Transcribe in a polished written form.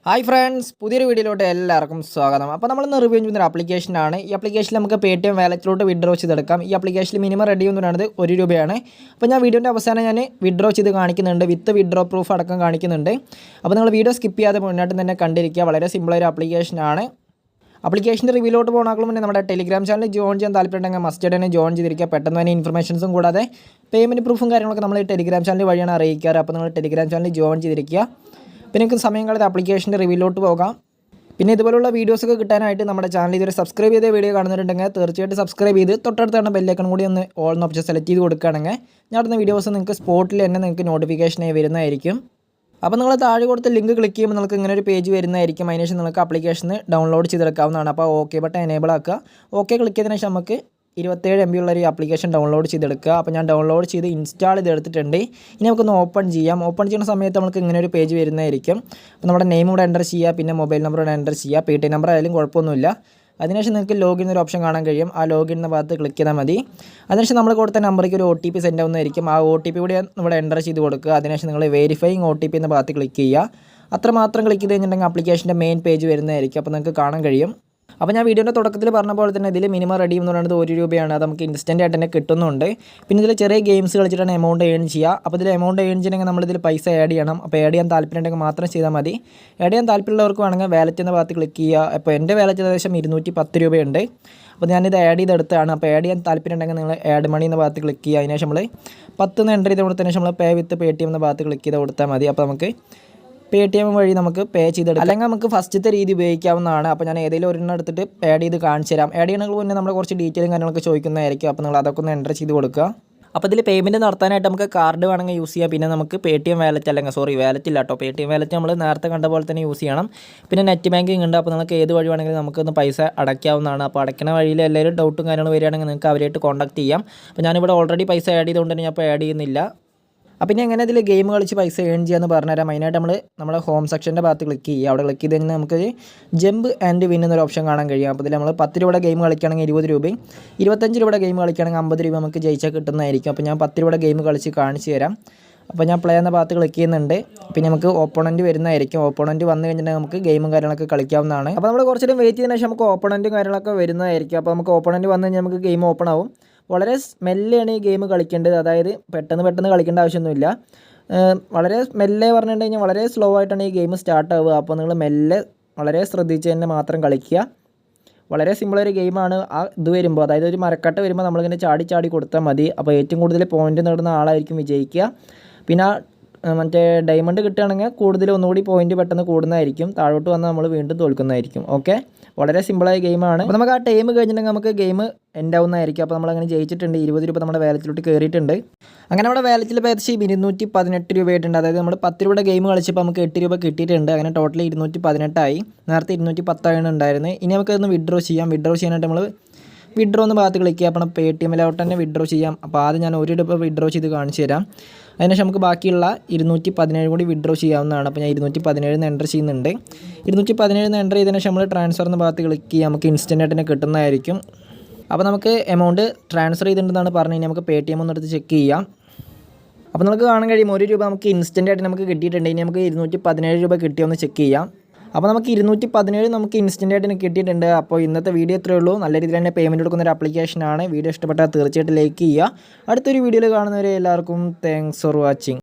Hi friends, പുതിയൊരു വീഡിയോയിലോട്ട് എല്ലാവർക്കും സ്വാഗതം. അപ്പോൾ നമ്മളിന്ന് റിവ്യൂ ചെയ്യുന്ന ആപ്ലിക്കേഷനാണ്. ഈ ആപ്ലിക്കേഷനിൽ നമുക്ക് പേടിഎം വാലറ്റിലോട്ട് വിഡ്രോ ചെയ്തെടുക്കാം. ഈ ആപ്ലിക്കേഷനിൽ മിനിമം റെഡി ചെയ്യുന്നത് ₹1. അപ്പോൾ ഞാൻ വീഡിയോൻ്റെ അവസാനം ഞാൻ വിഡ്രോ ചെയ്ത് കാണിക്കുന്നുണ്ട്, വിത്ത് വിഡ്രോ പ്രൂഫ് അടക്കം കാണിക്കുന്നുണ്ട്. അപ്പോൾ നിങ്ങൾ വീഡിയോ സ്കിപ്പ് ചെയ്യാതെ മുന്നോട്ട് തന്നെ കണ്ടിരിക്കുക. വളരെ സിമ്പിളായൊരു ആപ്ലിക്കേഷനാണ്. ആപ്ലിക്കേഷൻ്റെ റിവ്യൂലോട്ട് പോകുന്നതിന് മുന്നേ നമ്മുടെ ടെലിഗ്രാം ചാനൽ ജോയിൻ ചെയ്യാൻ താല്പര്യമുണ്ടെങ്കിൽ മസ്റ്റ് തന്നെ ജോയിൻ ചെയ്തിരിക്കുക. പെട്ടെന്ന് തന്നെ ഇൻഫർമേഷൻസും കൂടാതെ പേയ്മെൻറ്റ് പ്രൂഫും കാര്യങ്ങളൊക്കെ നമ്മൾ ടെലിഗ്രാം ചാനൽ വഴിയാണ് അറിയിക്കാറ്. അപ്പോൾ നിങ്ങൾ ടെലിഗ്രാം ചാനൽ ജോയിൻ ചെയ്തിരിക്കുക. പിന്നെ നിങ്ങൾക്ക് സമയം കളയാതെ ആപ്ലിക്കേഷൻ്റെ റിവ്യൂലോട്ട് പോകാം. പിന്നെ ഇതുപോലുള്ള വീഡിയോസൊക്കെ കിട്ടാനായിട്ട് നമ്മുടെ ചാനൽ ഇതുവരെ സബ്സ്ക്രൈബ് ചെയ്ത വീഡിയോ കാണുന്നുണ്ടെങ്കിൽ തീർച്ചയായിട്ടും സബ്സ്ക്രൈബ് ചെയ്ത് തൊട്ടടുത്താണ് ബെല്ലൈക്കൺ കൂടി ഒന്ന് ഓൾ എന്ന ഓപ്ഷൻ സെലക്ട് ചെയ്ത് കൊടുക്കുകയാണെങ്കിൽ ഞാൻ അടുത്ത വീഡിയോസ് നിങ്ങൾക്ക് സ്പോട്ടിൽ തന്നെ നിങ്ങൾക്ക് നോട്ടിഫിക്കേഷനായി വരുന്നതായിരിക്കും. അപ്പോൾ നിങ്ങൾ താഴെ കൊടുത്ത ലിങ്ക് ക്ലിക്ക് ചെയ്യുമ്പോൾ നിങ്ങൾക്ക് ഇങ്ങനെ ഒരു പേജ് വരുന്നതായിരിക്കും. അതിനുശേഷം നിങ്ങൾക്ക് ആപ്ലിക്കേഷൻ ഡൗൺലോഡ് ചെയ്തെടുക്കാവുന്നതാണ്. അപ്പോൾ ഓക്കെ ബട്ടൺ എനേബിൾ ആക്കുക. ഓക്കെ ക്ലിക്ക് ചെയ്തതിനു ശേഷം നമുക്ക് 27 MB ഉള്ള ഒരു ആപ്ലിക്കേഷൻ ഡൗൺലോഡ് ചെയ്തെടുക്കുക. അപ്പോൾ ഞാൻ ഡൗൺലോഡ് ചെയ്ത് ഇൻസ്റ്റാൾ ചെയ്തെടുത്തിട്ടുണ്ട്. ഇനി നമുക്കൊന്ന് ഓപ്പൺ ചെയ്യാം. ഓപ്പൺ ചെയ്യുന്ന സമയത്ത് നമുക്ക് ഇങ്ങനെ ഒരു പേജ് വരുന്നതായിരിക്കും. അപ്പോൾ നമ്മുടെ നെയിം ഇവിടെ എൻ്റർ ചെയ്യുക, പിന്നെ മൊബൈൽ നമ്പർ ഇവിടെ എൻ്റർ ചെയ്യുക. പേടിഎം നമ്പർ ആയാലും കുഴപ്പമൊന്നുമില്ല. അതിനുശേഷം നിങ്ങൾക്ക് ലോഗിൻ ഒരു ഓപ്ഷൻ കാണാൻ കഴിയും. ആ ലോഗിൻ എന്ന ഭാഗത്ത് ക്ലിക്ക് ചെയ്താൽ മതി. അതിനുശേഷം നമ്മൾ കൊടുത്ത നമ്പറിലേക്ക് ഒരു OTP സെൻഡ് ആവുന്നതായിരിക്കും. ആ OTP കൂടി ഇവിടെ എൻ്റർ ചെയ്ത് കൊടുക്കുക. അതിനുശേഷം നിങ്ങൾ വെരിഫൈയിങ് OTP എന്ന ഭാഗത്ത് ക്ലിക്ക് ചെയ്യുക. അത്രമാത്രം ക്ലിക്ക് ചെയ്ത് കഴിഞ്ഞിട്ടുണ്ടെങ്കിൽ ആപ്ലിക്കേഷൻ്റെ മെയിൻ പേജ് വരുന്നതായിരിക്കും. അപ്പോൾ നിങ്ങൾക്ക് കാണാൻ കഴിയും. അപ്പോൾ ഞാൻ വീഡിയോൻ്റെ തുടക്കത്തിൽ പറഞ്ഞ പോലെ തന്നെ ഇതിൽ മിനിമം റെഡീം എന്ന് പറയുന്നത് ₹1. അത് നമുക്ക് ഇൻസ്റ്റൻ്റ് ആയിട്ട് തന്നെ കിട്ടുന്നുണ്ട്. പിന്നെ ഇതിൽ ചെറിയ ഗെയിംസ് കളിച്ചിട്ടാണ് എമൗണ്ട് ഏൺ ചെയ്യുക. അപ്പോൾ ഇതിൽ എമൗണ്ട് ഏൺ ചെയ്യണമെങ്കിൽ നമ്മളിതിൽ പൈസ ആഡ് ചെയ്യണം. അപ്പോൾ ആഡ് ചെയ്യാൻ താല്പര്യമുണ്ടെങ്കിൽ മാത്രം ചെയ്താൽ മതി. ആഡ് ചെയ്യാൻ താല്പര്യമുള്ളവർക്ക് വേണമെങ്കിൽ വാലറ്റ് എന്ന ഭാഗത്ത് ക്ലിക്ക് ചെയ്യുക. അപ്പോൾ എൻ്റെ വാലറ്റ് ഏകദേശം ₹210 ഉണ്ട്. അപ്പോൾ ഞാനിത് ആഡ് ചെയ്തെടുത്താണ്. അപ്പോൾ ആഡ് ചെയ്യാൻ താല്പര്യമുണ്ടെങ്കിൽ നിങ്ങൾ ആഡ് മണി എന്ന ഭാഗത്ത് ക്ലിക്ക് ചെയ്യുക. അതിനുശേഷം നമ്മൾ 10 എൻ്റർ ചെയ്ത് കൊടുത്തതിന് ശേഷം നമ്മൾ പേ വിത്ത് പേടിഎം എന്ന ഭാഗത്ത് ക്ലിക്ക് ചെയ്ത് കൊടുത്താൽ മതി. അപ്പോൾ നമുക്ക് പേടിഎം വഴി നമുക്ക് പേ ചെയ്തെടുക്കാം. അല്ലെങ്കിൽ നമുക്ക് ഫസ്റ്റത്തെ രീതി ഉപയോഗിക്കാവുന്നതാണ്. അപ്പോൾ ഞാൻ ഏതെങ്കിലും ഒരെണ്ണം എടുത്തിട്ട് ആഡ് ചെയ്ത് കാണിച്ചു തരാം. ആഡ് ചെയ്യണമെങ്കിൽ മുന്നേ നമ്മൾ കുറച്ച് ഡീറ്റെയിലും കാര്യങ്ങളൊക്കെ ചോദിക്കുന്നതായിരിക്കും. അപ്പോൾ നിങ്ങൾ അതൊക്കെ ഒന്ന് എൻ്റർ ചെയ്ത് കൊടുക്കുക. അപ്പോൾ ഇതിൽ പേയ്മെൻറ്റ് നടത്താനായിട്ട് നമുക്ക് കാർഡ് വേണമെങ്കിൽ യൂസ് ചെയ്യാം. പിന്നെ നമുക്ക് പേടിഎം വാലറ്റ് വാലറ്റ് ഇല്ല കേട്ടോ. പേടിഎം വാലറ്റ് നമ്മൾ നേരത്തെ കണ്ട പോലെ തന്നെ യൂസ് ചെയ്യണം. പിന്നെ നെറ്റ് ബാങ്കിങ് ഉണ്ട്. അപ്പോൾ നിങ്ങൾക്ക് ഏത് വഴി വേണമെങ്കിലും നമുക്കൊന്ന് പൈസ അടയ്ക്കാവുന്നതാണ്. അപ്പോൾ അടയ്ക്കുന്ന വഴിയിൽ എല്ലാവരും ഡൗട്ടും കാര്യങ്ങളും വരികയാണെങ്കിൽ നിങ്ങൾക്ക് അവരായിട്ട് കോൺടാക്ട് ചെയ്യാം. അപ്പോൾ ഞാനിവിടെ ഓൾറെഡി പൈസ ആഡ് ചെയ്തുകൊണ്ട് തന്നെ ഞാൻ ഇപ്പോൾ ആഡ് ചെയ്യുന്നില്ല. അപ്പോൾ പിന്നെ എങ്ങനെ ഇതിൽ ഗെയിം കളിച്ച് പൈസ ഏൺ ചെയ്യാമെന്ന് പറഞ്ഞുതരാം. മെയിനായിട്ട് നമ്മുടെ ഹോം സെക്ഷൻ്റെ ഭാഗത്ത് ക്ലിക്ക് ചെയ്യുക. അവിടെ ക്ലിക്ക് ചെയ്ത് കഴിഞ്ഞാൽ നമുക്ക് ജമ്പ് ആൻഡ് വിൻ എന്നൊരു ഓപ്ഷൻ കാണാൻ കഴിയും. അപ്പോൾ ഇതിൽ നമ്മൾ ₹10 ഗെയിം കളിക്കുകയാണെങ്കിൽ ₹20, ₹25 ഗെയിം കളിക്കുകയാണെങ്കിൽ ₹50 നമുക്ക് ജയിച്ചാൽ കിട്ടുന്നതായിരിക്കും. അപ്പോൾ ഞാൻ ₹10 ഗെയിം കളിച്ച് കാണിച്ച് തരാം. അപ്പോൾ ഞാൻ പ്ലേ എന്ന ഭാഗത്ത് ക്ലിക്ക് ചെയ്യുന്നുണ്ട്. പിന്നെ നമുക്ക് ഓപ്പണൻറ്റ് വരുന്നതായിരിക്കും. ഓപ്പണൻറ്റ് വന്നു കഴിഞ്ഞിട്ടുണ്ടെങ്കിൽ നമുക്ക് ഗെയിമും കാര്യങ്ങളൊക്കെ കളിക്കാവുന്നതാണ്. അപ്പോൾ നമ്മൾ കുറച്ചുകൂടി വെയിറ്റ് ചെയ്തതിന് ശേഷം നമുക്ക് ഓപ്പണൻറ്റും കാര്യങ്ങളൊക്കെ വരുന്നതായിരിക്കും. അപ്പോൾ നമുക്ക് ഓപ്പണൻറ്റ് വന്നു കഴിഞ്ഞാൽ നമുക്ക് ഗെയിം ഓപ്പൺ ആവും. വളരെ മെല്ലെയാണ് ഈ ഗെയിം കളിക്കേണ്ടത്. അതായത് പെട്ടെന്ന് കളിക്കേണ്ട ആവശ്യമൊന്നുമില്ല. വളരെ മെല്ലെ പറഞ്ഞിട്ട് കഴിഞ്ഞാൽ വളരെ സ്ലോ ആയിട്ടാണ് ഈ ഗെയിം സ്റ്റാർട്ട് ആവുക. അപ്പോൾ നിങ്ങൾ മെല്ലെ വളരെ ശ്രദ്ധിച്ച് തന്നെ മാത്രം കളിക്കുക. വളരെ സിമ്പിളൊരു ഗെയിമാണ്. ആ ഇത് വരുമ്പോൾ, അതായത് ഒരു മരക്കട്ട വരുമ്പോൾ നമ്മളിങ്ങനെ ചാടി കൊടുത്താൽ മതി. അപ്പോൾ ഏറ്റവും കൂടുതൽ പോയിൻ്റ് നേടുന്ന ആളായിരിക്കും വിജയിക്കുക. പിന്നെ മറ്റേ ഡയമണ്ട് കിട്ടുകയാണെങ്കിൽ കൂടുതൽ ഒന്നുകൂടി പോയിൻ്റ് പെട്ടെന്ന് കൂടുന്നതായിരിക്കും. താഴോട്ട് വന്നാൽ നമ്മൾ വീണ്ടും തോൽക്കുന്നതായിരിക്കും. ഓക്കെ, വളരെ സിമ്പിളായ ഗെയിമാണ്. അപ്പോൾ നമുക്ക് ആ ടൈം കഴിഞ്ഞിട്ടുണ്ടെങ്കിൽ നമുക്ക് ഗെയിം എൻഡ് ആവുന്നതായിരിക്കും. അപ്പോൾ നമ്മളങ്ങനെ ജയിച്ചിട്ടുണ്ട്. ₹20 നമ്മുടെ വാലറ്റിലോട്ട് കയറിയിട്ടുണ്ട്. അങ്ങനെ നമ്മുടെ വാലറ്റിൽ ഇപ്പോൾ ഏകദേശം ₹218 ആയിട്ടുണ്ട്. അതായത് നമ്മൾ ₹10 ഗെയിം കളിച്ചപ്പോൾ നമുക്ക് ₹8 കിട്ടിയിട്ടുണ്ട്. അങ്ങനെ ടോട്ടൽ 218 ആയി. നേരത്തെ 210 ഉണ്ടായിരുന്നത്. ഇനി നമുക്കതൊന്ന് വിഡ്രോ ചെയ്യാം. വിഡ്രോ ചെയ്യാനായിട്ട് നമ്മൾ വിഡ്രോ എന്ന് ഭാഗത്ത് ക്ലിക്ക് ചെയ്യുക. അപ്പോൾ പേടിഎമ്മിലോട്ട് തന്നെ വിഡ്രോ ചെയ്യാം. അപ്പോൾ ആദ്യം ഞാൻ ₹1 വിഡ്രോ ചെയ്ത് കാണിച്ചു തരാം. അതിനുശേഷം നമുക്ക് ബാക്കിയുള്ള 217 കൂടി വിഡ്രോ ചെയ്യാവുന്നതാണ്. അപ്പോൾ ഞാൻ 217 എൻ്റർ ചെയ്യുന്നുണ്ട്. 217 എൻ്റർ ചെയ്തതിന് ശേഷം നമ്മൾ ട്രാൻസ്ഫർ എന്ന ഭാഗത്ത് ക്ലിക്ക് ചെയ്യുക. നമുക്ക് ഇൻസ്റ്റൻ്റ് ആയിട്ട് തന്നെ കിട്ടുന്നതായിരിക്കും. അപ്പോൾ നമുക്ക് എമൗണ്ട് ട്രാൻസ്ഫർ ചെയ്തിട്ടുണ്ടെന്നാണ് പറഞ്ഞു. ഇനി നമുക്ക് പേടിഎം ഒന്ന് എടുത്ത് ചെക്ക് ചെയ്യാം. അപ്പോൾ നമുക്ക് കാണാൻ കഴിയും ₹1 നമുക്ക് ഇൻസ്റ്റൻ്റ് ആയിട്ട് നമുക്ക് കിട്ടിയിട്ടുണ്ട്. ഇനി നമുക്ക് ₹217 കിട്ടിയൊന്ന് ചെക്ക് ചെയ്യാം. അപ്പോൾ നമുക്ക് 217 നമുക്ക് ഇൻസ്റ്റൻ്റ് ആയിട്ട് കിട്ടിയിട്ടുണ്ട്. അപ്പോൾ ഇന്നത്തെ വീഡിയോ ഇത്രയേ ഉള്ളൂ. നല്ല രീതിയിൽ തന്നെ പേയ്മെൻറ്റ് കൊടുക്കുന്ന ഒരു ആപ്ലിക്കേഷനാണ്. വീഡിയോ ഇഷ്ടപ്പെട്ടാൽ തീർച്ചയായിട്ടും ലൈക്ക് ചെയ്യുക. അടുത്തൊരു വീഡിയോയിൽ കാണുന്നവരെ എല്ലാവർക്കും താങ്ക്സ് ഫോർ വാച്ചിങ്.